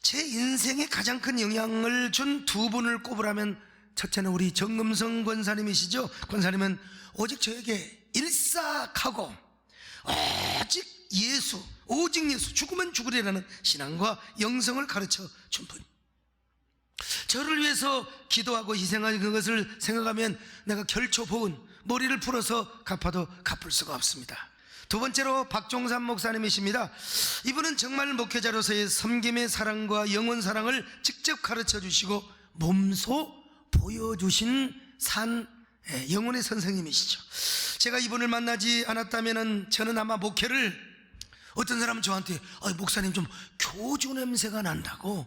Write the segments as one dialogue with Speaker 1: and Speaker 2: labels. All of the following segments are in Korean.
Speaker 1: 제 인생에 가장 큰 영향을 준 두 분을 꼽으라면, 첫째는 우리 정금성 권사님이시죠. 권사님은 오직 저에게 일사하고 오직 예수, 죽으면 죽으리라는 신앙과 영성을 가르쳐 준 분. 저를 위해서 기도하고 희생한 그것을 생각하면 내가 결초보은 머리를 풀어서 갚아도 갚을 수가 없습니다. 두 번째로 박종삼 목사님이십니다. 이분은 정말 목회자로서의 섬김의 사랑과 영혼 사랑을 직접 가르쳐 주시고 몸소 보여주신 영혼의 선생님이시죠. 제가 이분을 만나지 않았다면 저는 아마 목회를, 어떤 사람은 저한테 목사님 좀 교주 냄새가 난다고.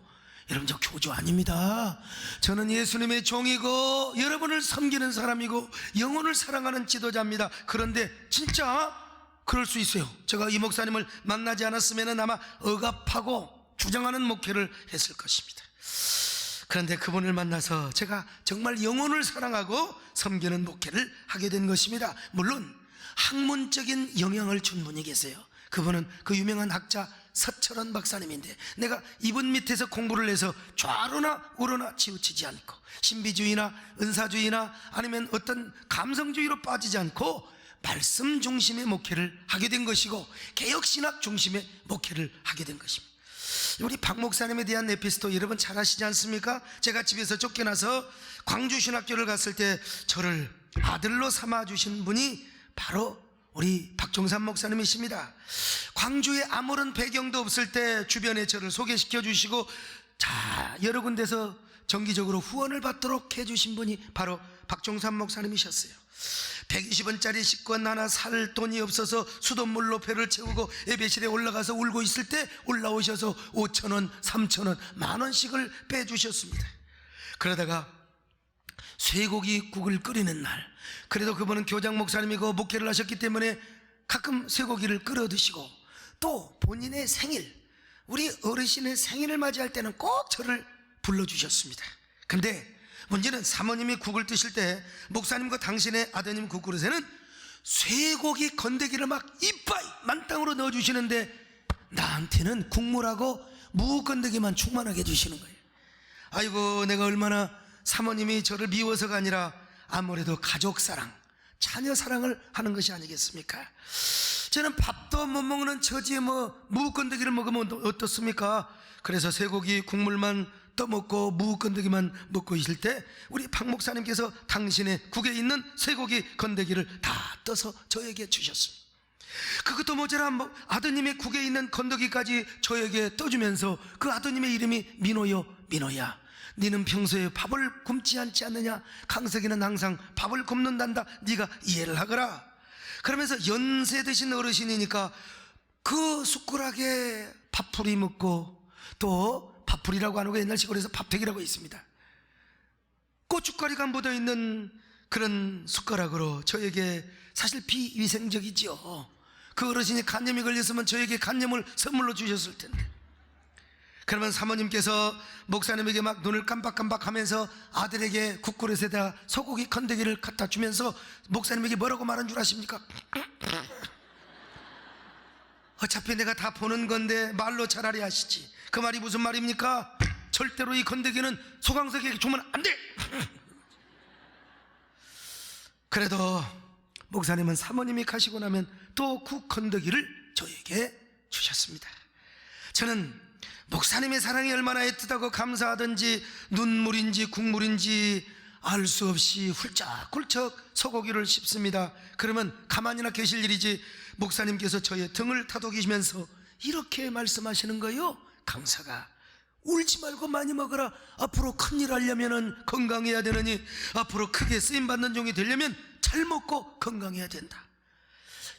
Speaker 1: 여러분, 저 교주 아닙니다. 저는 예수님의 종이고 여러분을 섬기는 사람이고 영혼을 사랑하는 지도자입니다. 그런데 진짜 그럴 수 있어요. 제가 이 목사님을 만나지 않았으면 아마 억압하고 주장하는 목회를 했을 것입니다. 그런데 그분을 만나서 제가 정말 영혼을 사랑하고 섬기는 목회를 하게 된 것입니다. 물론 학문적인 영향을 준 분이 계세요. 그분은 그 유명한 학자 서철원 박사님인데, 내가 이분 밑에서 공부를 해서 좌로나 우로나 치우치지 않고 신비주의나 은사주의나 아니면 어떤 감성주의로 빠지지 않고 말씀 중심의 목회를 하게 된 것이고 개혁신학 중심의 목회를 하게 된 것입니다. 우리 박 목사님에 대한 에피소드 여러분 잘 아시지 않습니까? 제가 집에서 쫓겨나서 광주신학교를 갔을 때 저를 아들로 삼아주신 분이 바로 우리 박종삼 목사님이십니다. 광주에 아무런 배경도 없을 때 주변에 저를 소개시켜 주시고 여러 군데서 정기적으로 후원을 받도록 해주신 분이 바로 박종삼 목사님이셨어요. 120원짜리 식권 하나 살 돈이 없어서 수돗물로 배를 채우고 예배실에 올라가서 울고 있을 때 올라오셔서 5,000원, 3,000원, 10,000원씩을 빼주셨습니다. 그러다가 쇠고기 국을 끓이는 날, 그래도 그분은 교장 목사님이고 목회를 하셨기 때문에 가끔 쇠고기를 끓여 드시고, 또 본인의 생일, 우리 어르신의 생일을 맞이할 때는 꼭 저를 불러주셨습니다. 근데 문제는 사모님이 국을 드실 때 목사님과 당신의 아드님 국그릇에는 쇠고기 건더기를 막 이빠이 만땅으로 넣어주시는데 나한테는 국물하고 무 건더기만 충만하게 주시는 거예요. 아이고, 내가 얼마나 사모님이 저를 미워서가 아니라 아무래도 가족 사랑, 자녀 사랑을 하는 것이 아니겠습니까? 저는 밥도 못 먹는 처지에 무 건더기를 먹으면 어떻습니까? 그래서 쇠고기 국물만 떠먹고 무 건더기만 먹고 있을 때 우리 박 목사님께서 당신의 국에 있는 쇠고기 건더기를 다 떠서 저에게 주셨습니다. 그것도 모자라 아드님의 국에 있는 건더기까지 저에게 떠주면서 그 아드님의 이름이 민호요, 민호야, 너는 평소에 밥을 굶지 않지 않느냐? 강석이는 항상 밥을 굶는단다. 네가 이해를 하거라. 그러면서 연세 드신 어르신이니까 그 숟가락에 밥풀이 먹고, 또 밥풀이라고 안 하고 옛날 시골에서 밥팩이라고 있습니다. 고춧가루가 묻어있는 그런 숟가락으로 저에게, 사실 비위생적이죠. 그 어르신이 간염이 걸렸으면 저에게 간염을 선물로 주셨을 텐데. 그러면 사모님께서 목사님에게 막 눈을 깜박깜박 하면서 아들에게 국그릇에다 소고기 건더기를 갖다 주면서 목사님에게 뭐라고 말한 줄 아십니까? 어차피 내가 다 보는 건데 말로 차라리 하시지. 그 말이 무슨 말입니까? 절대로 이 건더기는 소강석에게 주면 안 돼. 그래도 목사님은 사모님이 가시고 나면 또 국 건더기를 저에게 주셨습니다. 저는 목사님의 사랑이 얼마나 애틋하고 감사하든지 눈물인지 국물인지 알 수 없이 훌쩍훌쩍 소고기를 씹습니다. 그러면 가만히나 계실 일이지 목사님께서 저의 등을 타독이시면서 이렇게 말씀하시는 거예요. 강사가, 울지 말고 많이 먹어라. 앞으로 큰일 하려면 건강해야 되느니, 앞으로 크게 쓰임받는 종이 되려면 잘 먹고 건강해야 된다.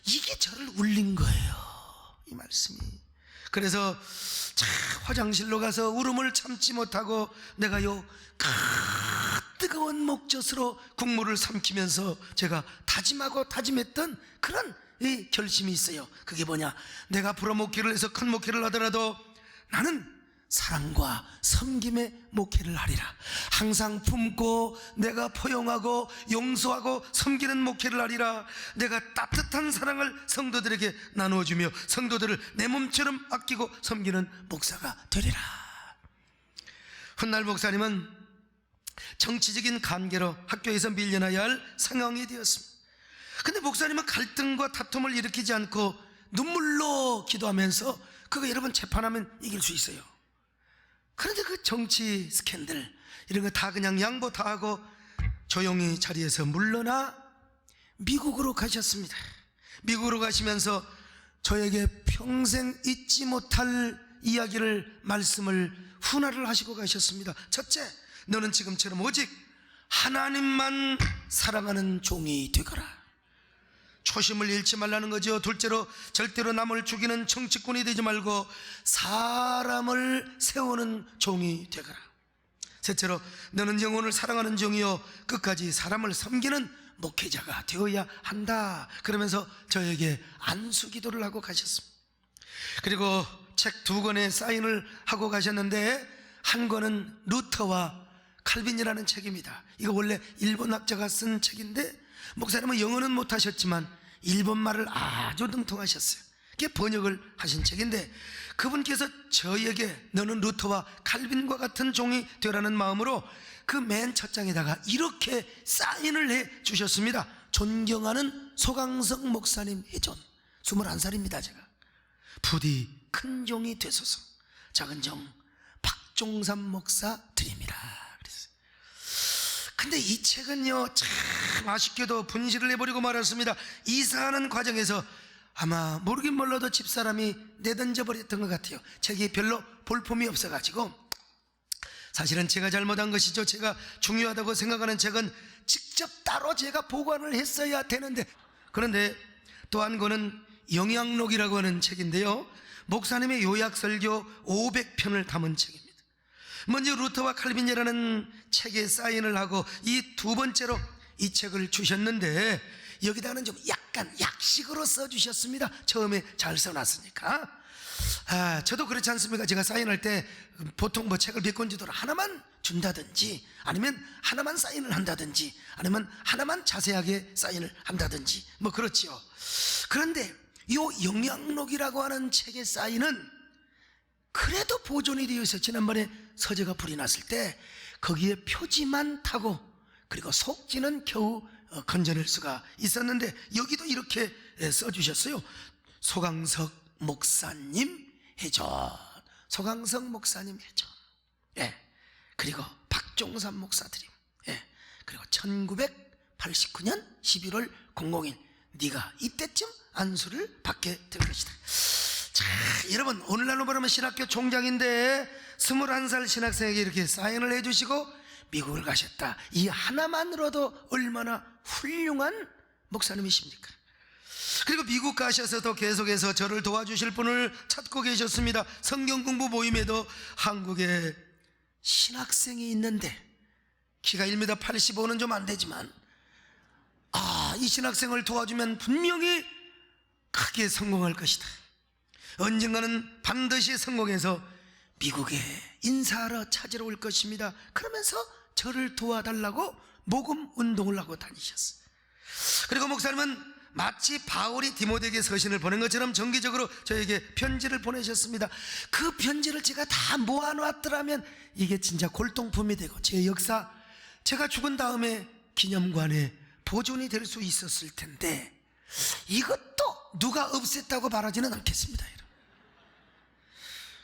Speaker 1: 이게 저를 울린 거예요, 이 말씀이. 그래서 화장실로 가서 울음을 참지 못하고 내가요 뜨거운 목젖으로 국물을 삼키면서 제가 다짐하고 다짐했던 그런 이 결심이 있어요. 그게 뭐냐? 내가 앞으로 목회를 해서 큰 목회를 하더라도 나는 사랑과 섬김의 목회를 하리라. 항상 품고 내가 포용하고 용서하고 섬기는 목회를 하리라. 내가 따뜻한 사랑을 성도들에게 나누어주며 성도들을 내 몸처럼 아끼고 섬기는 목사가 되리라. 훗날 목사님은 정치적인 관계로 학교에서 밀려나야 할 상황이 되었습니다. 근데 목사님은 갈등과 다툼을 일으키지 않고 눈물로 기도하면서 그거 여러분 재판하면 이길 수 있어요. 그런데 그 정치 스캔들 이런 거 다 그냥 양보 다 하고 조용히 자리에서 물러나 미국으로 가셨습니다. 미국으로 가시면서 저에게 평생 잊지 못할 이야기를 말씀을 훈화를 하시고 가셨습니다. 첫째, 너는 지금처럼 오직 하나님만 사랑하는 종이 되거라. 초심을 잃지 말라는 거죠. 둘째로, 절대로 남을 죽이는 정치꾼이 되지 말고 사람을 세우는 종이 되거라. 셋째로, 너는 영혼을 사랑하는 종이요 끝까지 사람을 섬기는 목회자가 되어야 한다. 그러면서 저에게 안수기도를 하고 가셨습니다. 그리고 책 2권에 사인을 하고 가셨는데 한 권은 루터와 칼빈이라는 책입니다. 이거 원래 일본 학자가 쓴 책인데 목사님은 영어는 못하셨지만 일본말을 아주 능통하셨어요. 그게 번역을 하신 책인데 그분께서 저에게 너는 루터와 칼빈과 같은 종이 되라는 마음으로 그 맨 첫 장에다가 이렇게 사인을 해 주셨습니다. 존경하는 소강석 목사님 해존. 21살입니다 제가. 부디 큰 종이 되소서. 작은 종 박종삼 목사 드립니다. 그랬어요. 근데 이 책은요 참 아쉽게도 분실을 해버리고 말았습니다. 이사하는 과정에서 아마 모르긴 몰라도 집사람이 내던져 버렸던 것 같아요. 책이 별로 볼품이 없어가지고. 사실은 제가 잘못한 것이죠. 제가 중요하다고 생각하는 책은 직접 따로 제가 보관을 했어야 되는데. 그런데 또 한 권은 영향록이라고 하는 책인데요, 목사님의 요약설교 500편을 담은 책입니다. 먼저 루터와 칼빈이라는 책에 사인을 하고 이 두 번째로 이 책을 주셨는데 여기다가는 좀 약간 약식으로 써주셨습니다. 처음에 잘 써놨으니까. 저도 그렇지 않습니까? 제가 사인할 때 보통 뭐 책을 몇 권 주더라 하나만 준다든지 아니면 하나만 사인을 한다든지 아니면 하나만 자세하게 사인을 한다든지 뭐 그렇지요. 그런데 요 영향록이라고 하는 책의 사인은 그래도 보존이 되어 있어요. 지난번에 서재가 불이 났을 때 거기에 표지만 타고 그리고 속지는 겨우 건져낼 수가 있었는데 여기도 이렇게 써주셨어요. 소강석 목사님 해존. 소강석 목사님 해존. 예. 그리고 박종삼 목사 드림. 예. 그리고 1989년 11월 00일 네가 이때쯤 안수를 받게 될 것이다. 자, 여러분 오늘날로 말하면 신학교 총장인데 21살 신학생에게 이렇게 사인을 해주시고 미국을 가셨다. 이 하나만으로도 얼마나 훌륭한 목사님이십니까? 그리고 미국 가셔서도 계속해서 저를 도와주실 분을 찾고 계셨습니다. 성경 공부 모임에도 한국에 신학생이 있는데 키가 1m 85는 좀 안 되지만 이 신학생을 도와주면 분명히 크게 성공할 것이다. 언젠가는 반드시 성공해서 미국에 인사하러 찾으러 올 것입니다. 그러면서 저를 도와달라고 모금 운동을 하고 다니셨어요. 그리고 목사님은 마치 바울이 디모데에게 서신을 보낸 것처럼 정기적으로 저에게 편지를 보내셨습니다. 그 편지를 제가 다 모아놨더라면 이게 진짜 골동품이 되고 제 역사, 제가 죽은 다음에 기념관에 보존이 될 수 있었을 텐데 이것도 누가 없앴다고 말하지는 않겠습니다.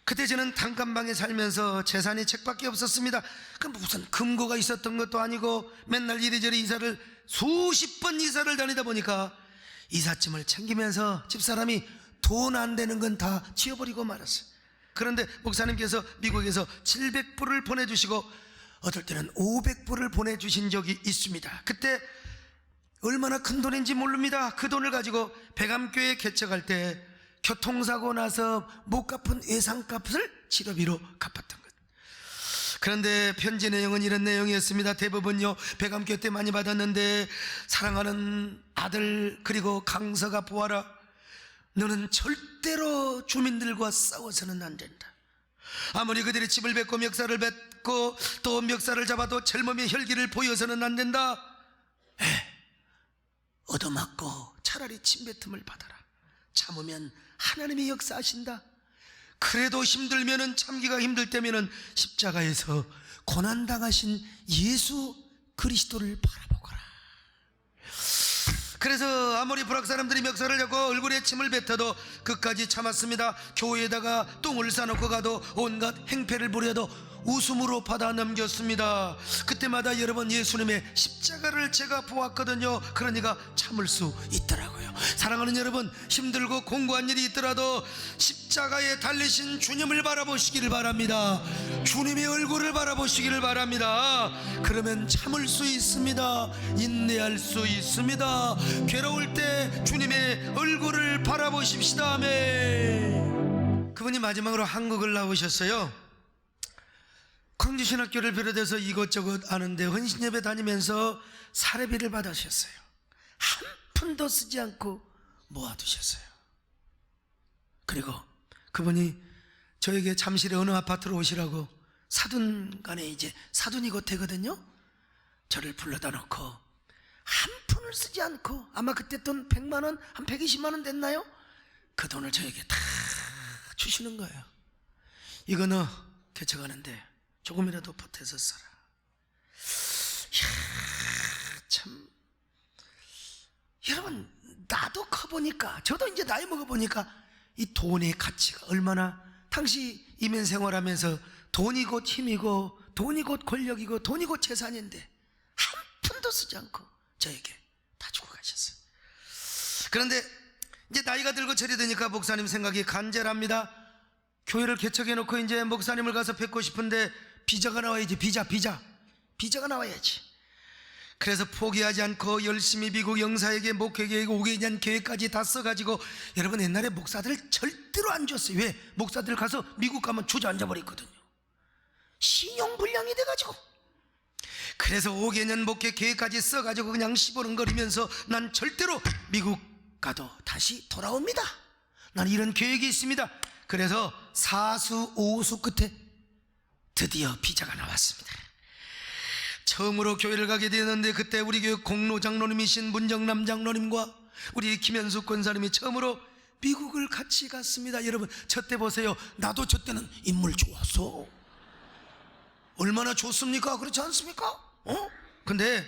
Speaker 1: 그때 저는 단칸방에 살면서 재산이 책밖에 없었습니다. 그 무슨 금고가 있었던 것도 아니고 맨날 이리저리 이사를 수십 번 이사를 다니다 보니까 이삿짐을 챙기면서 집사람이 돈 안 되는 건 다 지워버리고 말았어요. 그런데 목사님께서 미국에서 700불을 보내주시고 어떨 때는 500불을 보내주신 적이 있습니다. 그때 얼마나 큰 돈인지 모릅니다. 그 돈을 가지고 백암교회 개척할 때 교통사고 나서 못 갚은 외상값을 치료비로 갚았던 것. 그런데 편지 내용은 이런 내용이었습니다. 대부분요 백암교회 때 많이 받았는데 사랑하는 아들 그리고 강서가 보아라. 너는 절대로 주민들과 싸워서는 안 된다. 아무리 그들이 집을 뱉고 멱살을 뱉고 또 멱살을 잡아도 젊음의 혈기를 보여서는 안 된다. 얻어맞고 차라리 침뱉음을 받아라. 참으면 하나님이 역사하신다. 그래도 힘들면은 참기가 힘들 때면은 십자가에서 고난당하신 예수 그리스도를 바라보거라. 그래서 아무리 불악 사람들이 멱살을 잡고 얼굴에 침을 뱉어도 끝까지 참았습니다. 교회에다가 똥을 싸놓고 가도 온갖 행패를 부려도 웃음으로 받아 넘겼습니다. 그때마다 여러분, 예수님의 십자가를 제가 보았거든요. 그러니까 참을 수 있더라고요. 사랑하는 여러분, 힘들고 공고한 일이 있더라도 십자가에 달리신 주님을 바라보시기를 바랍니다. 주님의 얼굴을 바라보시기를 바랍니다. 그러면 참을 수 있습니다. 인내할 수 있습니다. 괴로울 때 주님의 얼굴을 바라보십시다. 아멘. 그분이 마지막으로 한국을 나오셨어요. 광주신학교를 비롯해서 이것저것 아는데 헌신예배 다니면서 사례비를 받으셨어요. 한 푼도 쓰지 않고 모아두셨어요. 그리고 그분이 저에게 잠실에 어느 아파트로 오시라고 사돈간에 이제 사돈이 곧 되거든요. 저를 불러다 놓고 한 푼을 쓰지 않고, 아마 그때 돈 100만 원, 한 120만 원 됐나요? 그 돈을 저에게 다 주시는 거예요. 이거 너 개척하는데 조금이라도 보태서 써라. 이야, 참, 여러분, 나도 커보니까, 저도 이제 나이 먹어보니까 이 돈의 가치가 얼마나, 당시 이민 생활하면서 돈이 곧 힘이고 돈이 곧 권력이고 돈이 곧 재산인데 한 푼도 쓰지 않고 저에게 다 주고 가셨어요. 그런데 이제 나이가 들고 절이 되니까 목사님 생각이 간절합니다. 교회를 개척해놓고 이제 목사님을 가서 뵙고 싶은데 비자가 나와야지. 비자가 나와야지. 그래서 포기하지 않고 열심히 미국 영사에게 목회계획 5개년 계획까지 다 써가지고, 여러분, 옛날에 목사들 절대로 안 줬어요. 왜? 목사들 가서 미국 가면 주저앉아 버렸거든요. 신용불량이 돼가지고. 그래서 5개년 목회 계획까지 써가지고 그냥 시보름거리면서 난 절대로 미국 가도 다시 돌아옵니다. 난 이런 계획이 있습니다. 그래서 4수 5수 끝에 드디어 비자가 나왔습니다. 처음으로 교회를 가게 되었는데, 그때 우리 교회 공로 장로님이신 문정남 장로님과 우리 김현수 권사님이 처음으로 미국을 같이 갔습니다. 여러분, 저 때 보세요. 나도 저 때는 인물 좋았어. 얼마나 좋습니까? 그렇지 않습니까? 근데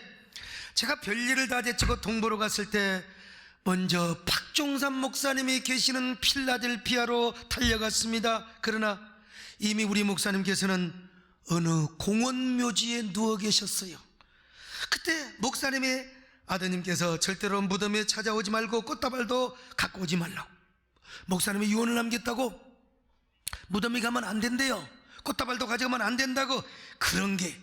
Speaker 1: 제가 별일을 다 제치고 동부로 갔을 때 먼저 박종삼 목사님이 계시는 필라델피아로 달려갔습니다. 그러나 이미 우리 목사님께서는 어느 공원 묘지에 누워 계셨어요. 그때 목사님의 아드님께서 절대로 무덤에 찾아오지 말고 꽃다발도 갖고 오지 말라고, 목사님이 유언을 남겼다고, 무덤에 가면 안 된대요. 꽃다발도 가져가면 안 된다고. 그런 게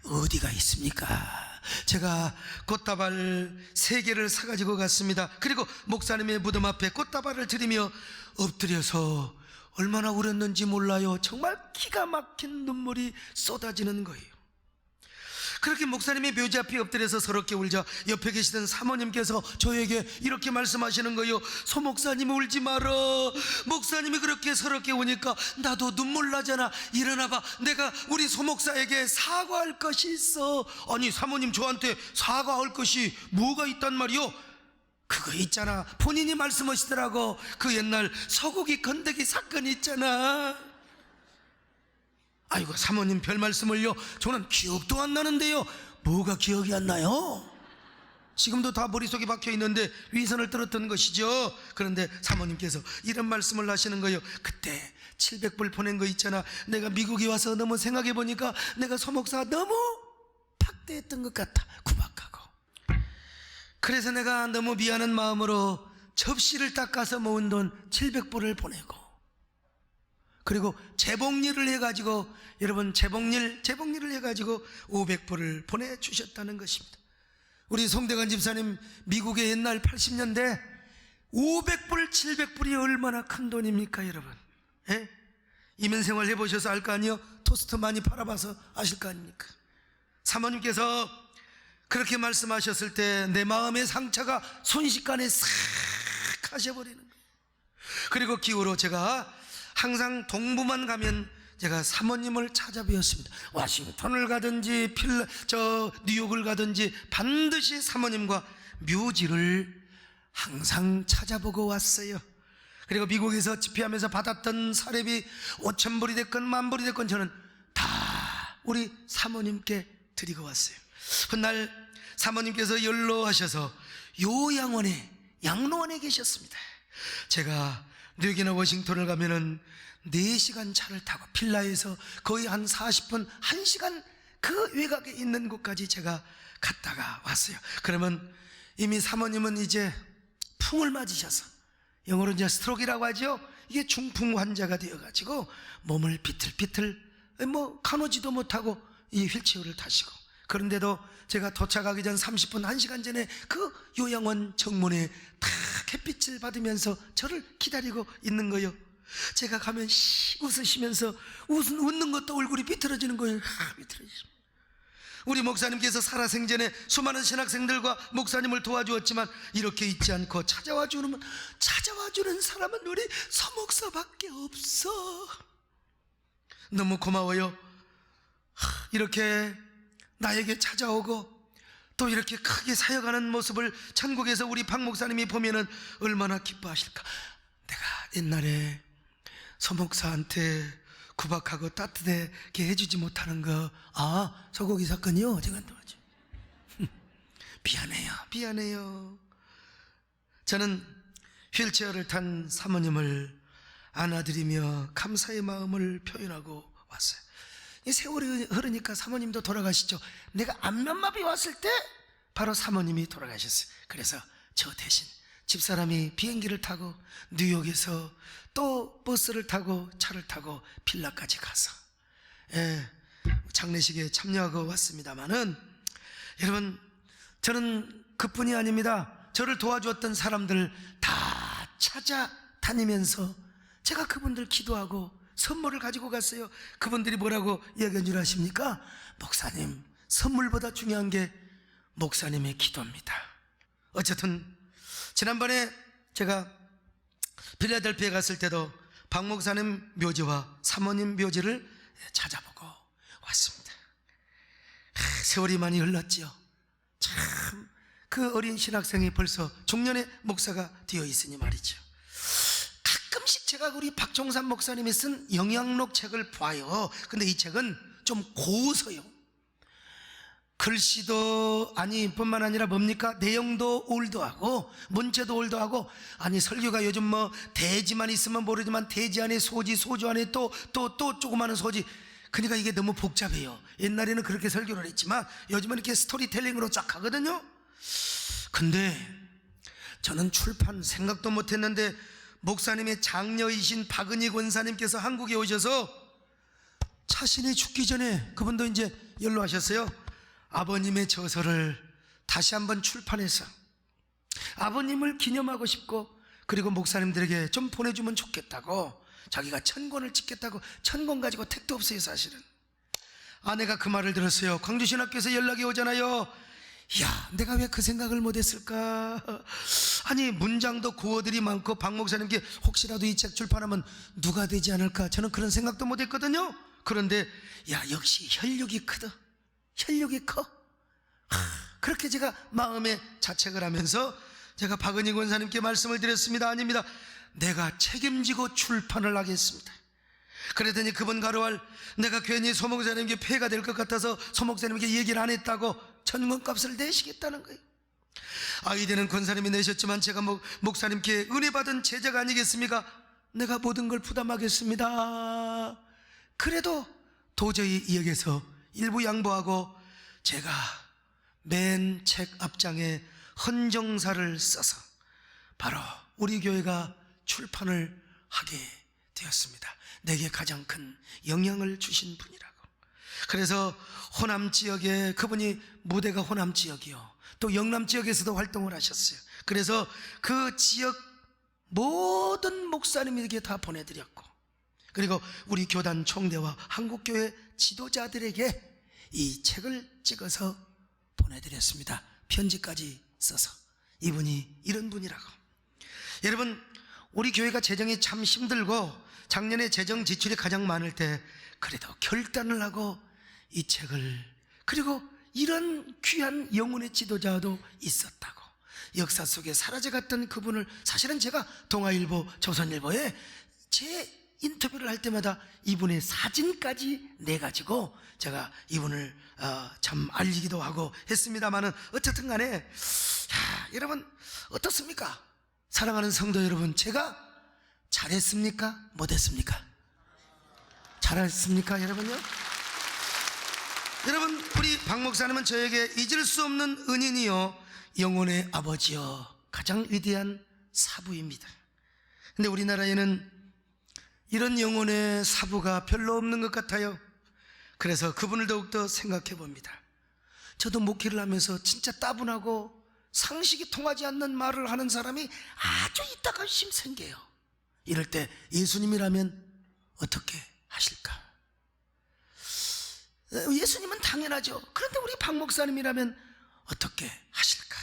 Speaker 1: 어디가 있습니까? 제가 꽃다발 3개를 사가지고 갔습니다. 그리고 목사님의 무덤 앞에 꽃다발을 드리며 엎드려서 얼마나 울었는지 몰라요. 정말 기가 막힌 눈물이 쏟아지는 거예요. 그렇게 목사님의 묘지 앞에 엎드려서 서럽게 울자 옆에 계시던 사모님께서 저에게 이렇게 말씀하시는 거예요. 소 목사님, 울지 마라. 목사님이 그렇게 서럽게 우니까 나도 눈물 나잖아. 일어나봐. 내가 우리 소 목사에게 사과할 것이 있어. 아니, 사모님, 저한테 사과할 것이 뭐가 있단 말이요? 그거 있잖아, 본인이 말씀하시더라고. 그 옛날 소고기 건더기 사건 있잖아. 아이고, 사모님 별 말씀을요. 저는 기억도 안 나는데요. 뭐가 기억이 안 나요? 지금도 다 머릿속에 박혀 있는데 위선을 떨었던 것이죠. 그런데 사모님께서 이런 말씀을 하시는 거예요. 그때 700불 보낸 거 있잖아. 내가 미국에 와서 너무 생각해 보니까 내가 소목사 너무 팍대했던 것 같아. 구박하고. 그래서 내가 너무 미안한 마음으로 접시를 닦아서 모은 돈 700불을 보내고, 그리고 재봉일을 해가지고, 여러분, 재봉일을 해가지고 500불을 보내주셨다는 것입니다. 우리 송대관 집사님, 미국의 옛날 80년대 500불 700불이 얼마나 큰 돈입니까, 여러분? 예? 이민생활 해보셔서 알 거 아니에요? 토스트 많이 팔아봐서 아실 거 아닙니까? 사모님께서 그렇게 말씀하셨을 때 내 마음의 상처가 순식간에 싹 가셔버리는 거예요. 그리고 기후로 제가 항상 동부만 가면 제가 사모님을 찾아뵈었습니다. 워싱턴을 가든지 뉴욕을 가든지 반드시 사모님과 묘지를 항상 찾아보고 왔어요. 그리고 미국에서 집회하면서 받았던 사례비 5,000불이 됐건 10,000불이 됐건 저는 다 우리 사모님께 드리고 왔어요. 훗날 사모님께서 연로하셔서 요양원에, 양로원에 계셨습니다. 제가 뉴욕이나 워싱턴을 가면은 4시간 차를 타고 필라에서 거의 한 40분, 1시간 그 외곽에 있는 곳까지 제가 갔다가 왔어요. 그러면 이미 사모님은 이제 풍을 맞으셔서, 영어로 이제 스트로크라고 하죠. 이게 중풍 환자가 되어가지고 몸을 비틀비틀 가누지도 못하고 이 휠체어를 타시고, 그런데도 제가 도착하기 전 30분, 1시간 전에 그 요양원 정문에 탁 햇빛을 받으면서 저를 기다리고 있는 거예요. 제가 가면 웃으시면서 웃는 것도 얼굴이 비틀어지는 거예요. 비틀어지죠. 우리 목사님께서 살아생전에 수많은 신학생들과 목사님을 도와주었지만 이렇게 있지 않고 찾아와 주는 사람은 우리 서목사밖에 없어. 너무 고마워요. 이렇게 나에게 찾아오고 또 이렇게 크게 사역하는 모습을 천국에서 우리 박 목사님이 보면은 얼마나 기뻐하실까. 내가 옛날에 서목사한테 구박하고 따뜻하게 해주지 못하는 거, 소고기 사건이요? 제가 안도하죠. 미안해요. 저는 휠체어를 탄 사모님을 안아드리며 감사의 마음을 표현하고 왔어요. 이 세월이 흐르니까 사모님도 돌아가시죠. 내가 안면마비 왔을 때 바로 사모님이 돌아가셨어요. 그래서 저 대신 집사람이 비행기를 타고 뉴욕에서 또 버스를 타고 차를 타고 필라까지 가서 장례식에 참여하고 왔습니다마는, 여러분, 저는 그뿐이 아닙니다. 저를 도와주었던 사람들 다 찾아다니면서 제가 그분들 기도하고 선물을 가지고 갔어요. 그분들이 뭐라고 이야기한 줄 아십니까? 목사님, 선물보다 중요한 게 목사님의 기도입니다. 어쨌든 지난번에 제가 필라델피아에 갔을 때도 박 목사님 묘지와 사모님 묘지를 찾아보고 왔습니다. 세월이 많이 흘렀지요. 참, 그 어린 신학생이 벌써 중년의 목사가 되어 있으니 말이죠. 가끔씩 제가 우리 박종산 목사님이 쓴 영향록 책을 봐요. 근데 이 책은 좀 고서요. 글씨도 뿐만 아니라 뭡니까? 내용도 올드하고 문체도 올드하고, 설교가 요즘 대지만 있으면 모르지만 대지 안에 소주 안에 또 조그마한 소지. 그러니까 이게 너무 복잡해요. 옛날에는 그렇게 설교를 했지만 요즘은 이렇게 스토리텔링으로 쫙 하거든요. 근데 저는 출판 생각도 못했는데 목사님의 장녀이신 박은희 권사님께서 한국에 오셔서 자신이 죽기 전에, 그분도 이제 연로하셨어요, 아버님의 저서를 다시 한번 출판해서 아버님을 기념하고 싶고, 그리고 목사님들에게 좀 보내주면 좋겠다고 자기가 천권을 찍겠다고. 천권 가지고 택도 없어요 사실은. 아내가 그 말을 들었어요. 광주신학교에서 연락이 오잖아요. 내가 왜 그 생각을 못했을까. 문장도 구어들이 많고 박 목사님께 혹시라도 이 책 출판하면 누가 되지 않을까, 저는 그런 생각도 못했거든요. 그런데 역시 혈육이 커. 그렇게 제가 마음에 자책을 하면서 제가 박은희 권사님께 말씀을 드렸습니다. 아닙니다, 내가 책임지고 출판을 하겠습니다. 그랬더니 그분 가로할, 내가 괜히 소목사님께 폐가 될 것 같아서 소목사님께 얘기를 안 했다고 천권값을 내시겠다는 거예요. 아이디는 권사님이 내셨지만 제가 목사님께 은혜 받은 제자가 아니겠습니까? 내가 모든 걸 부담하겠습니다. 그래도 도저히 이 역에서 일부 양보하고 제가 맨 책 앞장에 헌정사를 써서 바로 우리 교회가 출판을 하게 되었습니다. 내게 가장 큰 영향을 주신 분이라고. 그래서 호남 지역에, 그분이 무대가 호남 지역이요, 또 영남 지역에서도 활동을 하셨어요. 그래서 그 지역 모든 목사님에게 다 보내드렸고, 그리고 우리 교단 총대와 한국교회 지도자들에게 이 책을 찍어서 보내드렸습니다. 편지까지 써서. 이분이 이런 분이라고. 여러분, 우리 교회가 재정이 참 힘들고 작년에 재정 지출이 가장 많을 때 그래도 결단을 하고 이 책을, 그리고 이런 귀한 영혼의 지도자도 있었다고. 역사 속에 사라져갔던 그분을 사실은 제가 동아일보, 조선일보에 제 인터뷰를 할 때마다 이분의 사진까지 내가지고 제가 이분을 참 알리기도 하고 했습니다만은 어쨌든 간에 여러분 어떻습니까? 사랑하는 성도 여러분, 제가 잘했습니까? 못했습니까? 잘했습니까 여러분요? 여러분, 우리 박 목사님은 저에게 잊을 수 없는 은인이요 영혼의 아버지요 가장 위대한 사부입니다. 근데 우리나라에는 이런 영혼의 사부가 별로 없는 것 같아요. 그래서 그분을 더욱더 생각해 봅니다. 저도 목회를 하면서 진짜 따분하고 상식이 통하지 않는 말을 하는 사람이 아주 이따가심 생겨요. 이럴 때 예수님이라면 어떻게 하실까? 예수님은 당연하죠. 그런데 우리 박 목사님이라면 어떻게 하실까?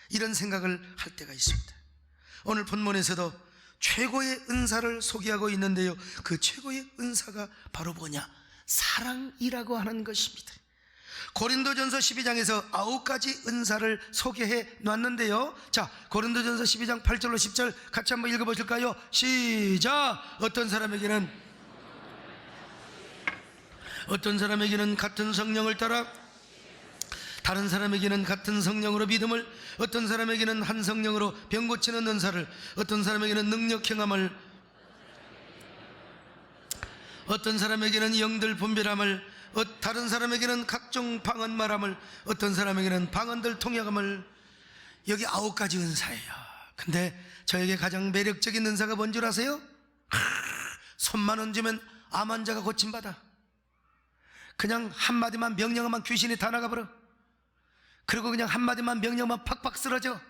Speaker 1: 이런 생각을 할 때가 있습니다. 오늘 본문에서도 최고의 은사를 소개하고 있는데요, 그 최고의 은사가 바로 뭐냐? 사랑이라고 하는 것입니다. 고린도전서 12장에서 9가지 은사를 소개해 놨는데요, 자, 고린도전서 12장 8절로 10절 같이 한번 읽어보실까요? 시작! 어떤 사람에게는 같은 성령을 따라, 다른 사람에게는 같은 성령으로 믿음을, 어떤 사람에게는 한 성령으로 병 고치는 은사를, 어떤 사람에게는 능력 행함을, 어떤 사람에게는 영들 분별함을, 다른 사람에게는 각종 방언 말함을, 어떤 사람에게는 방언들 통역함을. 여기 9가지 은사예요. 근데 저에게 가장 매력적인 은사가 뭔 줄 아세요? 손만 얹으면 암 환자가 고침받아. 그냥 한마디만 명령하면 귀신이 다 나가버려. 그리고 그냥 한마디만 명령하면 팍팍 쓰러져.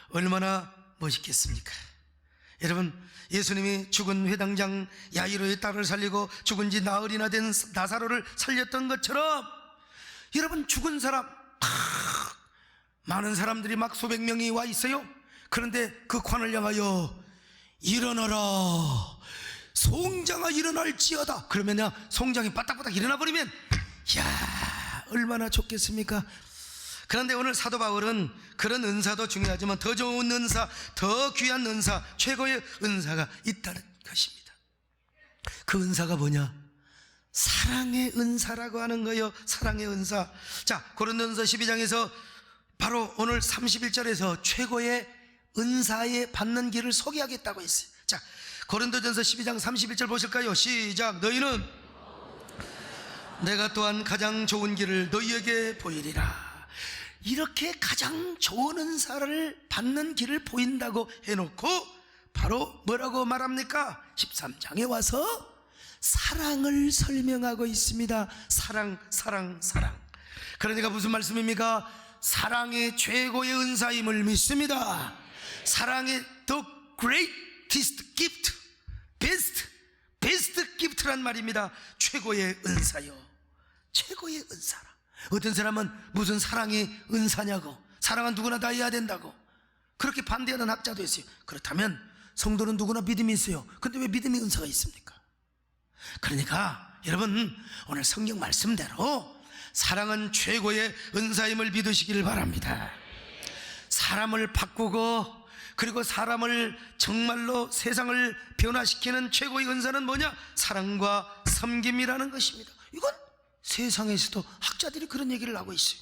Speaker 1: 얼마나 멋있겠습니까? 여러분, 예수님이 죽은 회당장 야이로의 딸을 살리고 죽은 지 나흘이나 된 나사로를 살렸던 것처럼, 여러분, 죽은 사람 많은 사람들이 막 수백 명이 와 있어요. 그런데 그 관을 향하여 일어나라, 송장아 일어날지어다. 그러면 송장이 바닥바닥 일어나 버리면 야, 얼마나 좋겠습니까? 그런데 오늘 사도 바울은 그런 은사도 중요하지만 더 좋은 은사, 더 귀한 은사, 최고의 은사가 있다는 것입니다. 그 은사가 뭐냐? 사랑의 은사라고 하는 거예요. 사랑의 은사. 자, 고린도전서 12장에서 바로 오늘 31절에서 최고의 은사에 받는 길을 소개하겠다고 했어요. 자, 고린도전서 12장 31절 보실까요? 시작! 너희는 내가 또한 가장 좋은 길을 너희에게 보이리라. 이렇게 가장 좋은 은사를 받는 길을 보인다고 해놓고 바로 뭐라고 말합니까? 13장에 와서 사랑을 설명하고 있습니다. 사랑. 그러니까 무슨 말씀입니까? 사랑의 최고의 은사임을 믿습니다. 사랑의 the greatest gift, best gift란 말입니다. 최고의 은사요, 최고의 은사라. 어떤 사람은 무슨 사랑이 은사냐고, 사랑은 누구나 다 해야 된다고 그렇게 반대하는 학자도 있어요. 그렇다면 성도는 누구나 믿음이 있어요. 근데 왜 믿음의 은사가 있습니까? 그러니까 여러분, 오늘 성경 말씀대로 사랑은 최고의 은사임을 믿으시기를 바랍니다. 사람을 바꾸고, 그리고 사람을 정말로 세상을 변화시키는 최고의 은사는 뭐냐? 사랑과 섬김이라는 것입니다. 이건 세상에서도 학자들이 그런 얘기를 하고 있어요.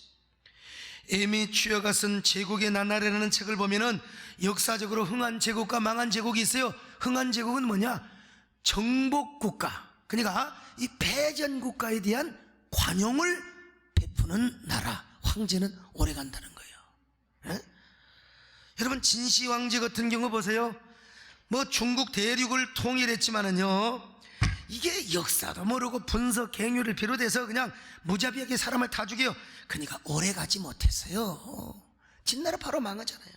Speaker 1: 에미 취어가 쓴 제국의 나날이라는 책을 보면은 역사적으로 흥한 제국과 망한 제국이 있어요. 흥한 제국은 뭐냐? 정복국가, 그러니까 이 패전 국가에 대한 관용을 베푸는 나라, 황제는 오래 간다는 거예요. 여러분, 진시 황제 같은 경우 보세요. 뭐 중국 대륙을 통일했지만은요, 이게 역사도 모르고 분석 갱유를 비롯해서 그냥 무자비하게 사람을 다 죽여요. 그러니까 오래 가지 못했어요. 진나라 바로 망하잖아요.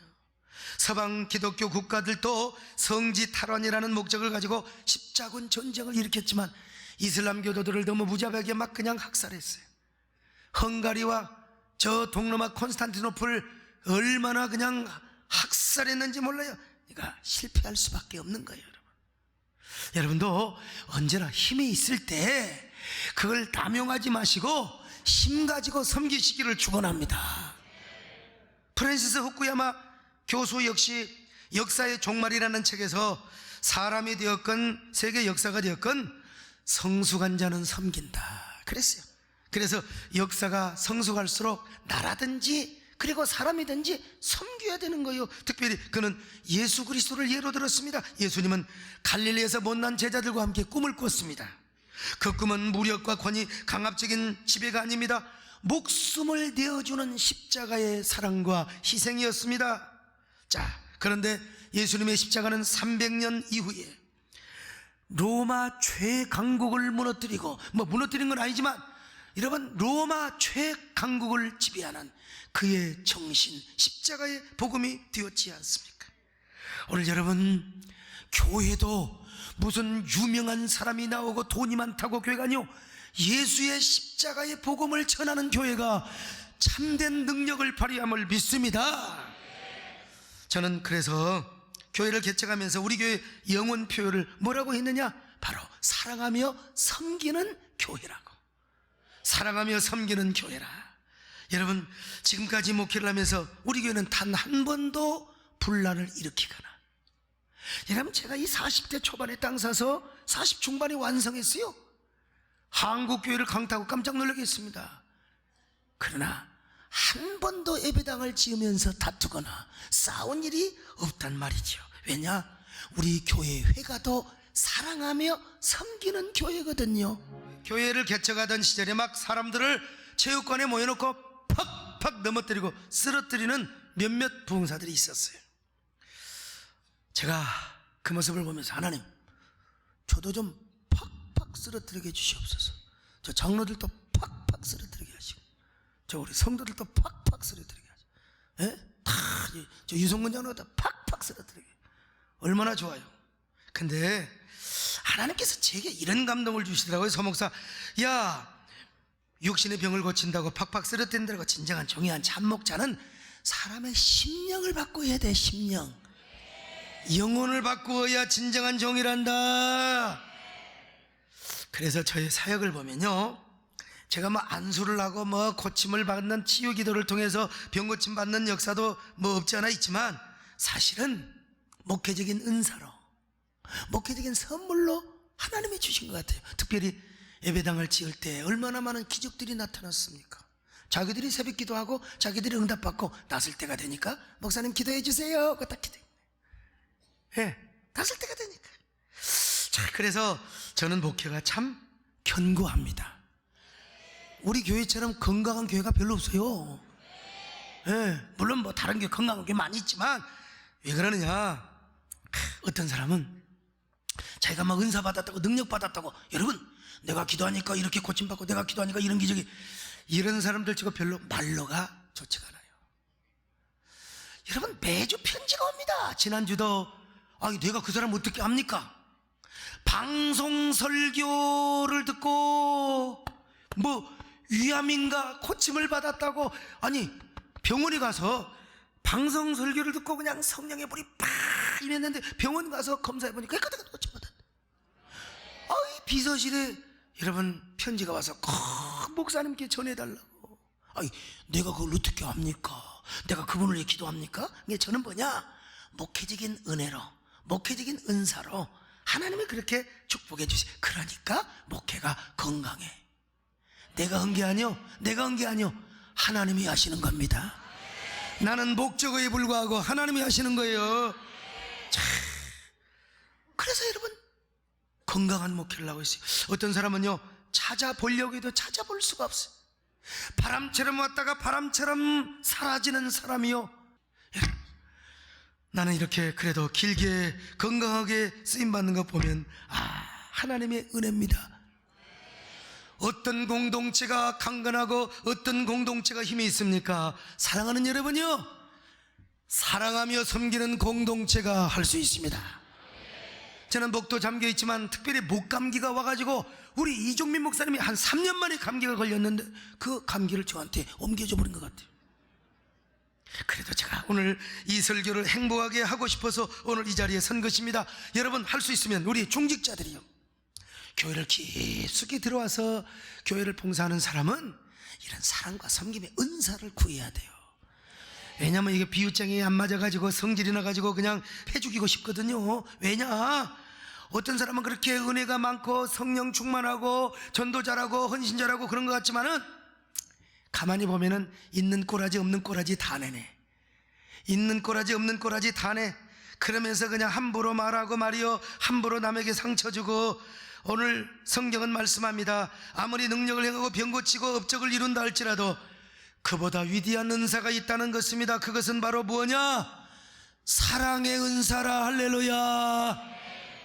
Speaker 1: 서방 기독교 국가들도 성지 탈환이라는 목적을 가지고 십자군 전쟁을 일으켰지만 이슬람 교도들을 너무 무자비하게 막 그냥 학살했어요. 헝가리와 저 동로마 콘스탄티노플 얼마나 그냥 학살했는지 몰라요. 그러니까 실패할 수밖에 없는 거예요. 여러분도 언제나 힘이 있을 때 그걸 남용하지 마시고 힘 가지고 섬기시기를 축원합니다. 프랜시스 후쿠야마 교수 역시 역사의 종말이라는 책에서 사람이 되었건 세계 역사가 되었건 성숙한 자는 섬긴다 그랬어요. 그래서 역사가 성숙할수록 나라든지 그리고 사람이든지 섬겨야 되는 거예요. 특별히 그는 예수 그리스도를 예로 들었습니다. 예수님은 갈릴리에서 못난 제자들과 함께 꿈을 꿨습니다. 그 꿈은 무력과 권위, 강압적인 지배가 아닙니다. 목숨을 내어주는 십자가의 사랑과 희생이었습니다. 자, 그런데 예수님의 십자가는 300년 이후에 로마 최강국을 무너뜨리고, 무너뜨린 건 아니지만 여러분, 로마 최강국을 지배하는 그의 정신, 십자가의 복음이 되었지 않습니까? 오늘 여러분, 교회도 무슨 유명한 사람이 나오고 돈이 많다고 교회가 아니요, 예수의 십자가의 복음을 전하는 교회가 참된 능력을 발휘함을 믿습니다. 저는 그래서 교회를 개척하면서 우리 교회 영혼 표현을 뭐라고 했느냐? 바로 사랑하며 섬기는 교회라고. 사랑하며 섬기는 교회라. 여러분, 지금까지 목회를 하면서 우리 교회는 단 한 번도 분란을 일으키거나, 여러분, 제가 이 40대 초반에 땅 사서 40 중반에 완성했어요. 한국교회를 강타하고 깜짝 놀라게 했습니다. 그러나 한 번도 예배당을 지으면서 다투거나 싸운 일이 없단 말이죠. 왜냐? 우리 교회 회가도 사랑하며 섬기는 교회거든요. 교회를 개척하던 시절에 막 사람들을 체육관에 모여놓고 팍팍 넘어뜨리고 쓰러뜨리는 몇몇 부흥사들이 있었어요. 제가 그 모습을 보면서, 하나님, 저도 좀 팍팍 쓰러뜨리게 해주시옵소서. 저 장로들도 팍팍 쓰러뜨리게 하시고, 저 우리 성도들도 팍팍 쓰러뜨리게 하시고, 예? 저 유성근 장로도 팍팍 쓰러뜨리게. 얼마나 좋아요. 근데 하나님께서 제게 이런 감동을 주시더라고요. 서목사, 야, 육신의 병을 고친다고 팍팍 쓰러뜨린다고 진정한 종이한 참목자는 사람의 심령을 바꿔야 돼. 심령, 영혼을 바꾸어야 진정한 종이란다. 그래서 저의 사역을 보면요, 제가 안수를 하고 고침을 받는 치유 기도를 통해서 병 고침 받는 역사도 없지 않아 있지만, 사실은 목회적인 은사로, 목회적인 선물로 하나님이 주신 것 같아요. 특별히 예배당을 지을 때 얼마나 많은 기적들이 나타났습니까? 자기들이 새벽 기도하고 자기들이 응답받고 나설 때가 되니까, 목사님 기도해 주세요. 그거 딱 기도해. 예, 나설 때가 되니까. 자, 그래서 저는 목회가 참 견고합니다. 우리 교회처럼 건강한 교회가 별로 없어요. 예, 물론 다른 교회 건강한 교회 많이 있지만, 왜 그러느냐? 어떤 사람은 자기가 은사 받았다고, 능력 받았다고, 여러분, 내가 기도하니까 이렇게 고침받고, 내가 기도하니까 이런 기적이, 이런 사람들 치고 별로 말로가 좋지가 않아요. 여러분, 매주 편지가 옵니다. 지난주도, 내가 그 사람 어떻게 압니까? 방송 설교를 듣고 위암인가 고침을 받았다고. 아니, 병원에 가서 방송 설교를 듣고 그냥 성령의 불이 팍 임했는데, 병원 가서 검사해보니까 깨끗하게 고침받았다. 비서실에 여러분 편지가 와서 꼭 목사님께 전해달라고. 내가 그걸 어떻게 합니까? 내가 그분을 위해 기도합니까? 이게 저는 뭐냐? 목회적인 은혜로, 목회적인 은사로 하나님이 그렇게 축복해 주세요. 그러니까 목회가 건강해. 내가 한 게 아니요, 내가 한 게 아니요, 하나님이 하시는 겁니다. 나는 목적어에 불과하고 하나님이 하시는 거예요. 자, 그래서 여러분, 건강한 목회를 하고 있어요. 어떤 사람은요, 찾아보려고 해도 찾아볼 수가 없어요. 바람처럼 왔다가 바람처럼 사라지는 사람이요. 나는 이렇게 그래도 길게 건강하게 쓰임받는 거 보면, 하나님의 은혜입니다. 어떤 공동체가 강건하고 어떤 공동체가 힘이 있습니까? 사랑하는 여러분이요, 사랑하며 섬기는 공동체가 할 수 있습니다. 저는 목도 잠겨있지만 특별히 목감기가 와가지고 우리 이종민 목사님이 한 3년 만에 감기가 걸렸는데, 그 감기를 저한테 옮겨줘 버린 것 같아요. 그래도 제가 오늘 이 설교를 행복하게 하고 싶어서 오늘 이 자리에 선 것입니다. 여러분, 할 수 있으면 우리 중직자들이요, 교회를 깊숙이 들어와서 교회를 봉사하는 사람은 이런 사랑과 섬김의 은사를 구해야 돼요. 왜냐면 이게 비유장이 안 맞아가지고 성질이 나가지고 그냥 해 죽이고 싶거든요. 왜냐? 어떤 사람은 그렇게 은혜가 많고 성령 충만하고 전도 잘하고 헌신 잘하고 그런 것 같지만은 가만히 보면은 있는 꼬라지 없는 꼬라지 다 내네. 있는 꼬라지 없는 꼬라지 다 내. 그러면서 그냥 함부로 말하고 말이요, 함부로 남에게 상처 주고. 오늘 성경은 말씀합니다. 아무리 능력을 행하고 병 고치고 업적을 이룬다 할지라도 그보다 위대한 은사가 있다는 것입니다. 그것은 바로 뭐냐? 사랑의 은사라. 할렐루야.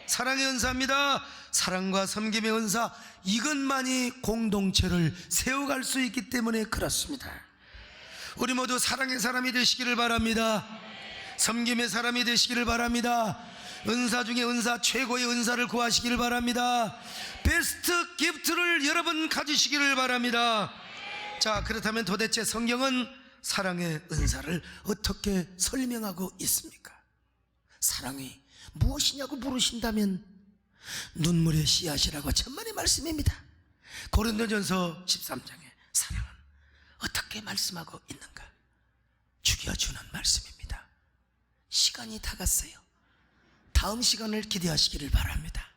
Speaker 1: 사랑의 은사입니다. 사랑과 섬김의 은사, 이것만이 공동체를 세워갈 수 있기 때문에 그렇습니다. 우리 모두 사랑의 사람이 되시기를 바랍니다. 섬김의 사람이 되시기를 바랍니다. 은사 중에 은사, 최고의 은사를 구하시기를 바랍니다. 베스트 기프트를 여러분 가지시기를 바랍니다. 자, 그렇다면 도대체 성경은 사랑의 은사를 어떻게 설명하고 있습니까? 사랑이 무엇이냐고 물으신다면 눈물의 씨앗이라고 천만의 말씀입니다. 고린도전서 13장에 사랑은 어떻게 말씀하고 있는가? 죽여주는 말씀입니다. 시간이 다 갔어요. 다음 시간을 기대하시기를 바랍니다.